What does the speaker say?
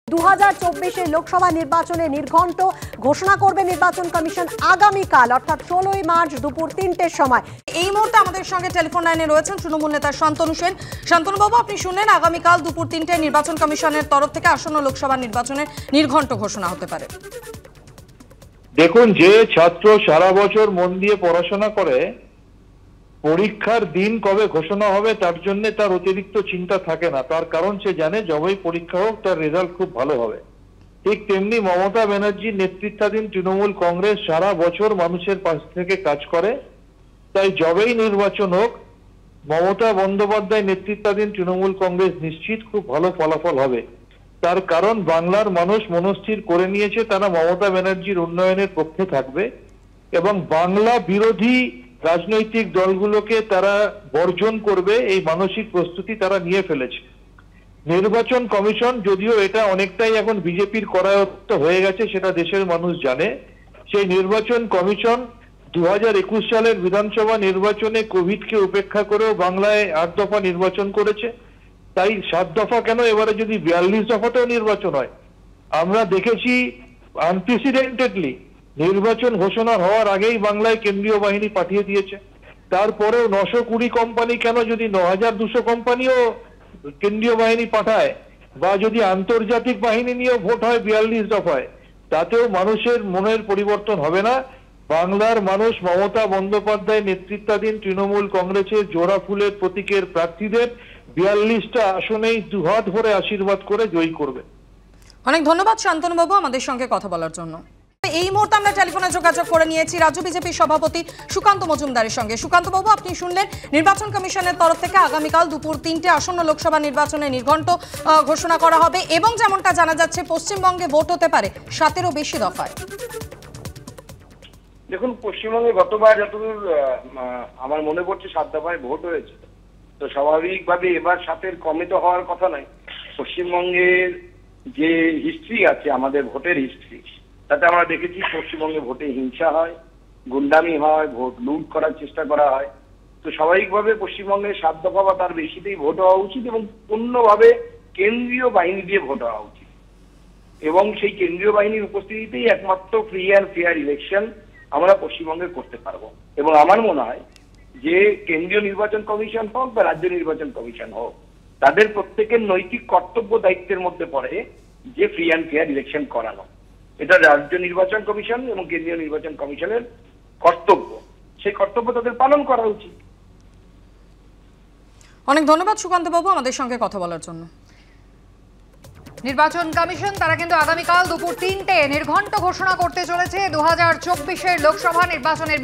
2024 লোকসভা নির্বাচনে নির্ঘণ্ট ঘোষণা করবে নির্বাচন কমিশন আগামীকাল অর্থাৎ 16ই মার্চ দুপুর 3টের সময়। এই মুহূর্তে আমাদের সঙ্গে টেলিফোন লাইনে রয়েছেন তৃণমূল নেতা শান্তনু সেন। শান্তনুবাবু, আপনি শুনলেন আগামীকাল দুপুর 3টায় নির্বাচন কমিশনের তরফ থেকে আসন্ন লোকসভা নির্বাচনের নির্ঘণ্ট ঘোষণা হতে পারে। দেখুন, যে ছাত্র সারা বছর মন দিয়ে পড়াশোনা করে পরীক্ষার দিন কবে ঘোষণা হবে তার জন্য তার অতিরিক্ত চিন্তা থাকে না। তার কারণ সে জানে যবেই পরীক্ষা হোক তার রেজাল্ট খুব ভালো হবে। ঠিক তেমনি মমতা ব্যানার্জির নেতৃত্বাধীন তৃণমূল কংগ্রেস সারা বছর মানুষের পাশ থেকে কাজ করে। তাই যবেই নির্বাচন হোক মমতা বন্দ্যোপাধ্যায় নেতৃত্বাধীন তৃণমূল কংগ্রেস নিশ্চিত খুব ভালো ফলাফল হবে। তার কারণ বাংলার মানুষ মনস্থির করে নিয়েছে তারা মমতা ব্যানার্জির উন্নয়নের পক্ষে থাকবে এবং বাংলা বিরোধী রাজনৈতিক দলগুলোকে তারা বর্জন করবে, এই মানসিক প্রস্তুতি তারা নিয়ে ফেলেছে। নির্বাচন কমিশন যদিও এটা অনেকটাই এখন বিজেপির করায়ত্ত হয়ে গেছে সেটা দেশের মানুষ জানে। সেই নির্বাচন কমিশন 2021 সালের বিধানসভা নির্বাচনে কোভিডকে উপেক্ষা করেও বাংলায় 8 দফা নির্বাচন করেছে। তাই 7 দফা কেন, এবারে যদি 42 দফাতেও নির্বাচন হয়। আমরা দেখেছি আনপ্রেসিডেন্টেডলি নির্বাচন ঘোষণা হওয়ার আগেই বাংলায় কেন্দ্রীয় বাহিনী পাঠিয়ে দিয়েছে। তারপরেও 920 কোম্পানি কেন, যদি 9200 কোম্পানিও কেন্দ্রীয় বাহিনী পাঠায় বা যদি আন্তর্জাতিক বাহিনী নিয়েও ভোট হয় 42 দফায়, তাতেও মানুষের মনের পরিবর্তন হবে না। বাংলার মানুষ মমতা বন্দ্যোপাধ্যায় নেতৃত্বাধীন তৃণমূল কংগ্রেসের জোড়া ফুলের প্রতীকের প্রার্থীদের 42টা আসনেই দুহাত ভরে আশীর্বাদ করে জয়ী করবে। অনেক ধন্যবাদ শান্তনুবাবু আমাদের সঙ্গে কথা বলার জন্য। এই মুহূর্তে আমরা টেলিফোনে যোগাযোগ করে নিয়েছি রাজ্য বিজেপির সভাপতি সুকান্ত মজুমদারের সঙ্গে। সুকান্তবাবু, আপনি শুনলেন নির্বাচন কমিশনের তরফ থেকে আগামীকাল দুপুর 3টে আসন্ন লোকসভা নির্বাচনে নির্ঘণ্ট ঘোষণা করা হবে এবং যেমনটা জানা যাচ্ছে পশ্চিমবঙ্গে ভোট হতে পারে 7-এরও বেশি দফায়। দেখুন, পশ্চিমবঙ্গে গতবার যতদূর আমার মনে পড়ছে 7 দফায় ভোট হয়েছে, তো স্বাভাবিকভাবে এবার 7-এর কমে তো হওয়ার কথা নয়। পশ্চিমবঙ্গের যে হিস্ট্রি আছে, আমাদের ভোটের হিস্ট্রি, তাতে আমরা দেখেছি পশ্চিমবঙ্গে ভোটে হিংসা হয়, গুন্ডামি হয়, ভোট লুট করার চেষ্টা করা হয়। তো স্বাভাবিকভাবে পশ্চিমবঙ্গে 7 দফা বা তার বেশিতেই ভোট হওয়া উচিত এবং পূর্ণভাবে কেন্দ্রীয় বাহিনী দিয়ে ভোট হওয়া উচিত এবং সেই কেন্দ্রীয় বাহিনীর উপস্থিতিতেই একমাত্র ফ্রি অ্যান্ড ফেয়ার ইলেকশন আমরা পশ্চিমবঙ্গে করতে পারবো। এবং আমার মনে হয় যে কেন্দ্রীয় নির্বাচন কমিশন হোক বা রাজ্য নির্বাচন কমিশন হোক, তাদের প্রত্যেকের নৈতিক কর্তব্য দায়িত্বের মধ্যে পড়ে যে ফ্রি অ্যান্ড ফেয়ার ইলেকশন করানো। এটা রাজ্য নির্বাচন কমিশন এবং কেন্দ্রীয় নির্বাচন কমিশনের কর্তব্য, সেই কর্তব্য তাদের পালন করা উচিত। অনেক ধন্যবাদ সুকান্তবাবু আমাদের সঙ্গে কথা বলার জন্য। নির্বাচন কমিশন তারা কিন্তু আগামীকাল দুপুর 3টে নির্ঘণ্ট ঘোষণা করতে চলেছে 2024 লোকসভা নির্বাচনের